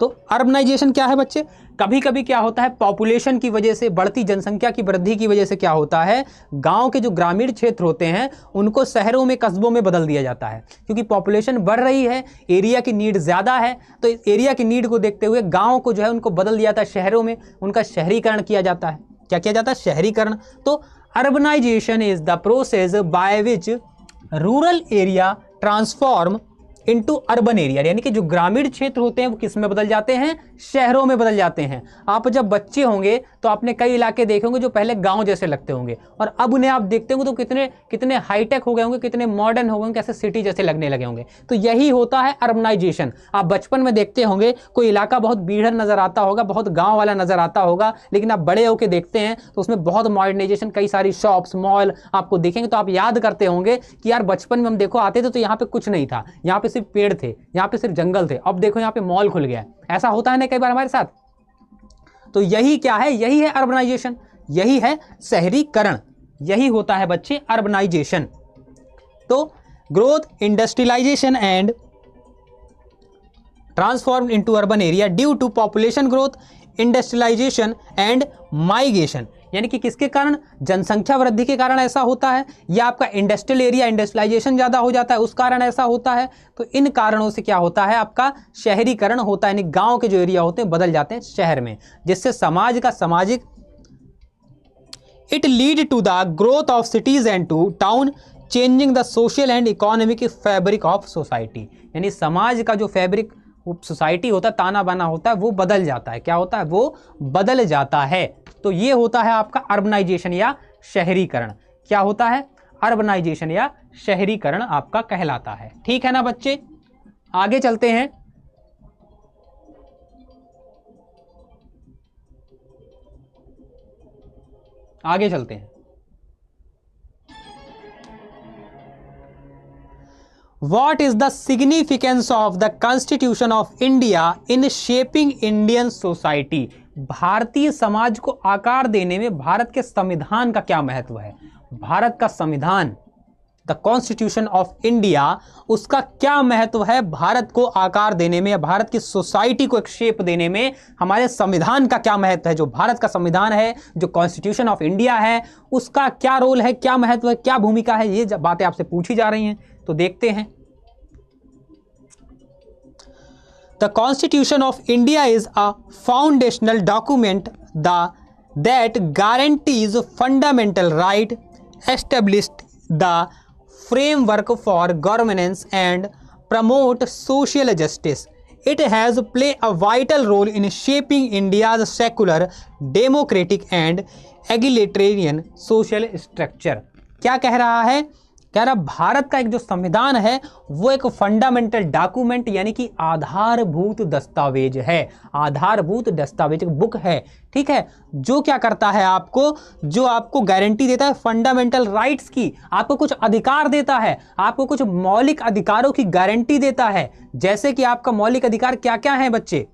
Speaker 1: तो अर्बनाइजेशन क्या है बच्चे, कभी कभी क्या होता है, पॉपुलेशन की वजह से, बढ़ती जनसंख्या की वृद्धि की वजह से क्या होता है, गांव के जो ग्रामीण क्षेत्र होते हैं उनको शहरों में, कस्बों में बदल दिया जाता है। क्योंकि पॉपुलेशन बढ़ रही है, एरिया की नीड ज़्यादा है, तो इस एरिया की नीड को देखते हुए गाँव को जो है उनको बदल दिया जाता है शहरों में, उनका शहरीकरण किया जाता है। क्या किया जाता है, शहरीकरण। तो urbanization is the process by which rural area transform into urban area, यानी कि जो ग्रामीण क्षेत्र होते हैं वो किस में बदल जाते हैं, शहरों में बदल जाते हैं। आप जब बच्चे होंगे तो आपने कई इलाके देखे होंगे जो पहले गांव जैसे लगते होंगे, और अब उन्हें आप देखते होंगे तो कितने कितने हाईटेक हो गए होंगे, कितने मॉडर्न हो गए होंगे, कैसे सिटी जैसे लगने लगे होंगे। तो यही होता है अर्बनाइजेशन। आप बचपन में देखते होंगे कोई इलाका बहुत बीढ़ नजर आता होगा, बहुत गाँव वाला नजर आता होगा, लेकिन आप बड़े होकर देखते हैं तो उसमें बहुत मॉडर्नाइजेशन, कई सारी शॉप्स, मॉल आपको दिखेंगे, तो आप याद करते होंगे कि यार बचपन में हम देखो आते थे तो यहाँ पे कुछ नहीं था, यहाँ पे सिर्फ पेड़ थे, यहाँ पे सिर्फ जंगल थे, अब देखो यहाँ पे मॉल खुल गया है। ऐसा होता है ना कई बार हमारे साथ। तो यही क्या है, यही है अर्बनाइजेशन, यही है शहरीकरण, यही होता है बच्चे अर्बनाइजेशन। तो growth, industrialization and transform into urban area due to population growth, industrialization and migration, यानी कि किसके कारण, जनसंख्या वृद्धि के कारण ऐसा होता है, या आपका इंडस्ट्रियल एरिया, इंडस्ट्रियलाइजेशन ज़्यादा हो जाता है उस कारण ऐसा होता है। तो इन कारणों से क्या होता है, आपका शहरीकरण होता है, यानी गांव के जो एरिया होते हैं बदल जाते हैं शहर में, जिससे समाज का सामाजिक, it lead to the growth of cities and to town, changing the social and economic fabric of society, यानी समाज का जो फैब्रिक सोसाइटी होता है, ताना बाना होता है, वो बदल जाता है। क्या होता है, वो बदल जाता है। तो ये होता है आपका अर्बनाइजेशन या शहरीकरण। क्या होता है, अर्बनाइजेशन या शहरीकरण आपका कहलाता है, ठीक है ना बच्चे। आगे चलते हैं। आगे चलते हैं। What is the significance of the Constitution of India in shaping Indian society? Bharatiya Samaj को आकार देने में भारत के संविधान का क्या महत्व है। भारत का संविधान, द कॉन्स्टिट्यूशन ऑफ इंडिया, उसका क्या महत्व है भारत को आकार देने में, या भारत की सोसाइटी को एक शेप देने में हमारे संविधान का क्या महत्व है। जो भारत का संविधान है, जो कॉन्स्टिट्यूशन ऑफ इंडिया है, उसका क्या रोल है, क्या महत्व है, क्या भूमिका है, ये बातें आपसे पूछी जा रही हैं। तो देखते हैं। The Constitution of India is a foundational document that guarantees fundamental right, established the framework for governance and promote social justice. It has played a vital role in shaping India's secular, democratic and egalitarian social structure. क्या कह रहा है, कह रहा भारत का एक जो संविधान है वो एक फंडामेंटल डॉक्यूमेंट, यानी कि आधारभूत दस्तावेज है, आधारभूत दस्तावेज बुक है, ठीक है। जो क्या करता है, आपको जो आपको गारंटी देता है फंडामेंटल राइट्स की, आपको कुछ अधिकार देता है, आपको कुछ मौलिक अधिकारों की गारंटी देता है। जैसे कि आपका मौलिक अधिकार क्या क्या है बच्चे,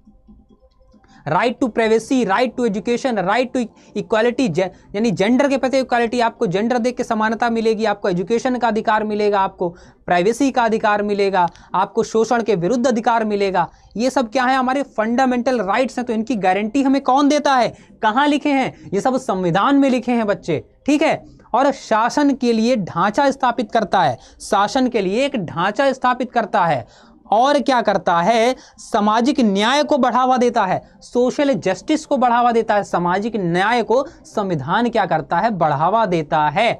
Speaker 1: right to privacy, right to education, right to equality, यानी जेंडर के प्रति इक्वालिटी, आपको जेंडर देख के समानता मिलेगी, आपको एजुकेशन का अधिकार मिलेगा, आपको प्राइवेसी का अधिकार मिलेगा, आपको शोषण के विरुद्ध अधिकार मिलेगा। ये सब क्या है, हमारे फंडामेंटल राइट्स हैं। तो इनकी गारंटी हमें कौन देता है, कहाँ लिखे हैं, ये सब संविधान में लिखे हैं बच्चे, ठीक है। और शासन के लिए ढांचा स्थापित करता है, शासन के लिए एक ढांचा स्थापित करता है। और क्या करता है, सामाजिक न्याय को बढ़ावा देता है, सोशल जस्टिस को बढ़ावा देता है। सामाजिक न्याय को संविधान क्या करता है, बढ़ावा देता है।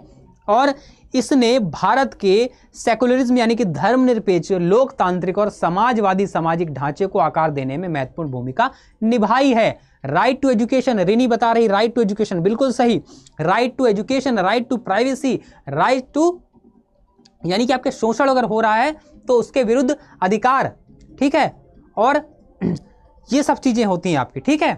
Speaker 1: और इसने भारत के सेकुलरिज्म यानी कि धर्मनिरपेक्ष, लोकतांत्रिक और समाजवादी सामाजिक ढांचे को आकार देने में महत्वपूर्ण भूमिका निभाई है। राइट टू एजुकेशन, रिनी बता रही राइट टू एजुकेशन, बिल्कुल सही। Right to education, right to privacy, right to यानी कि आपके शोषण अगर हो रहा है तो उसके विरुद्ध अधिकार, ठीक है। और ये सब चीजें होती हैं आपकी, ठीक है।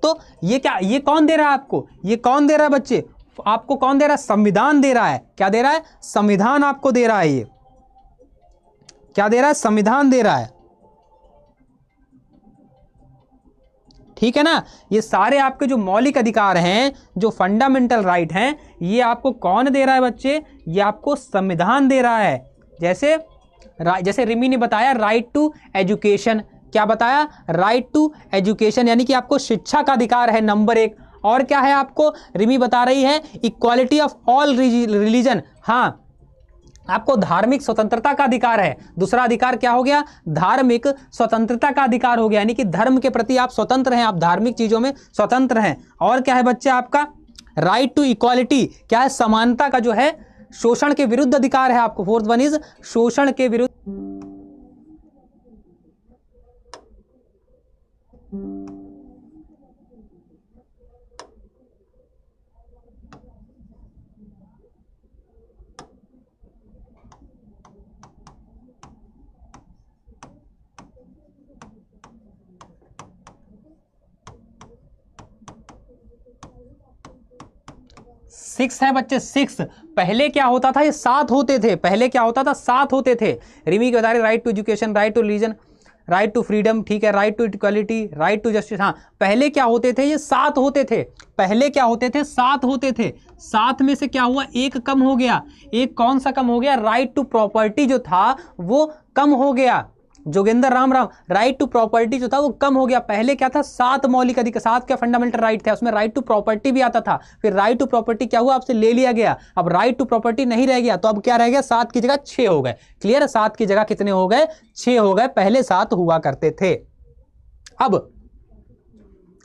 Speaker 1: तो ये क्या, ये कौन दे रहा है आपको, ये कौन दे रहा है बच्चे, आपको कौन दे रहा है, संविधान दे रहा है। क्या दे रहा है, संविधान आपको दे रहा है। ये क्या दे रहा है, संविधान दे रहा है, ठीक है ना। ये सारे आपके जो मौलिक अधिकार हैं, जो फंडामेंटल राइट हैं, ये आपको कौन दे रहा है बच्चे, ये आपको संविधान दे रहा है। जैसे रिमी ने बताया राइट टू एजुकेशन, क्या बताया, राइट टू एजुकेशन यानी कि आपको शिक्षा का अधिकार है, नंबर 1। और क्या है आपको, रिमी बता रही है इक्वालिटी ऑफ ऑल रिलीजन, हाँ आपको धार्मिक स्वतंत्रता का अधिकार है। दूसरा अधिकार क्या हो गया, धार्मिक स्वतंत्रता का अधिकार हो गया, यानी कि धर्म के प्रति आप स्वतंत्र हैं, आप धार्मिक चीजों में स्वतंत्र हैं। और क्या है बच्चे आपका, राइट टू इक्वालिटी, क्या है, समानता का जो है, शोषण के विरुद्ध अधिकार है आपको। फोर्थ वन इज शोषण के विरुद्ध। सिक्स है बच्चे, सिक्स। पहले क्या होता था, ये 7 होते थे, पहले क्या होता था, 7 होते थे। रिमी के बता रहे right to education, right to religion, right to freedom, ठीक है, right to equality, right to justice. हाँ पहले क्या होते थे, ये 7 होते थे, पहले क्या होते थे, 7 होते थे। 7 में से क्या हुआ, एक कम हो गया। एक कौन सा कम हो गया, राइट टू प्रॉपर्टी जो था वो कम हो गया। Joginder Ram, right to property जो था वो कम हो गया। पहले क्या था, 7 मौलिक अधिकार, 7 क्या फंडामेंटल राइट थे, उसमें राइट टू प्रॉपर्टी भी आता था। फिर राइट टू प्रॉपर्टी क्या हुआ, आपसे ले लिया गया। अब राइट टू प्रॉपर्टी नहीं रह गया, तो अब क्या रह गया, 7 की जगह 6 हो गए। क्लियर है, 7 की जगह कितने हो गए, 6 हो गए, पहले 7 हुआ करते थे।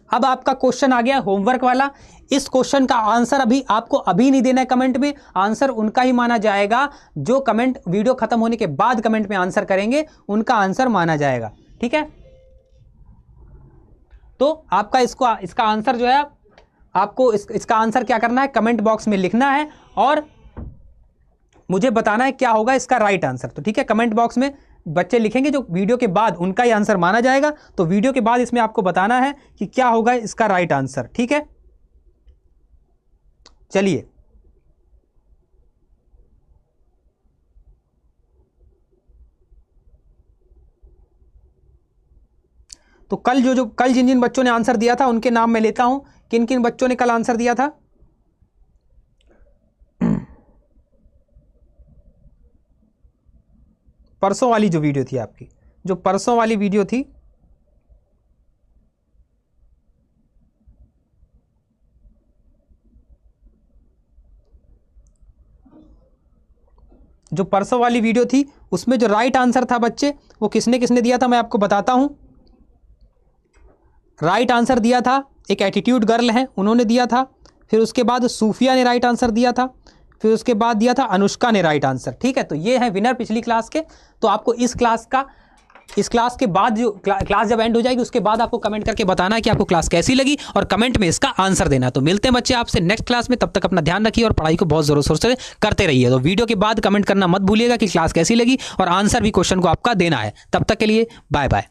Speaker 1: अब आपका क्वेश्चन आ गया होमवर्क वाला। इस क्वेश्चन का आंसर आपको अभी नहीं देना है कमेंट में, आंसर उनका ही माना जाएगा जो कमेंट वीडियो खत्म होने के बाद कमेंट में आंसर करेंगे, उनका आंसर माना जाएगा, ठीक है। तो आपका इसका आंसर जो है, आपको इसका आंसर क्या करना है, कमेंट बॉक्स में लिखना है और मुझे बताना है क्या होगा इसका राइट आंसर। तो ठीक है, कमेंट बॉक्स में बच्चे लिखेंगे जो वीडियो के बाद, उनका ही आंसर माना जाएगा। तो वीडियो के बाद इसमें आपको बताना है कि क्या होगा इसका राइट आंसर, ठीक है। चलिए, तो कल कल जिन जिन बच्चों ने आंसर दिया था उनके नाम मैं लेता हूं। किन किन बच्चों ने कल आंसर दिया था, परसों वाली जो वीडियो थी आपकी, जो परसों वाली वीडियो थी, जो परसों वाली वीडियो थी उसमें जो राइट आंसर था बच्चे, वो किसने किसने दिया था मैं आपको बताता हूं। राइट आंसर दिया था एक एटीट्यूड गर्ल है, उन्होंने दिया था। फिर उसके बाद सूफिया ने राइट आंसर दिया था। फिर उसके बाद दिया था अनुष्का ने राइट आंसर, ठीक है। तो ये है विनर पिछली क्लास के। तो आपको इस क्लास के बाद जो क्लास जब एंड हो जाएगी उसके बाद आपको कमेंट करके बताना है कि आपको क्लास कैसी लगी और कमेंट में इसका आंसर देना। तो मिलते हैं बच्चे आपसे नेक्स्ट क्लास में, तब तक अपना ध्यान रखिए और पढ़ाई को बहुत जोरों शोर से करते रहिए। तो वीडियो के बाद कमेंट करना मत भूलिएगा कि क्लास कैसी लगी और आंसर भी क्वेश्चन को आपका देना है। तब तक के लिए बाय बाय।